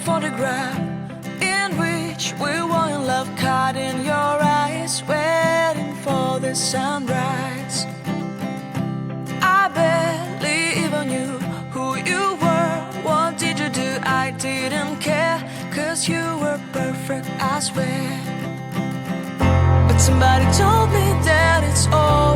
photograph in which we were in love, caught in your eyes, waiting for the sunrise. I barely even knew who you were. What did you do? I didn't care, 'cause you were perfect, I swear. But somebody told me that it's all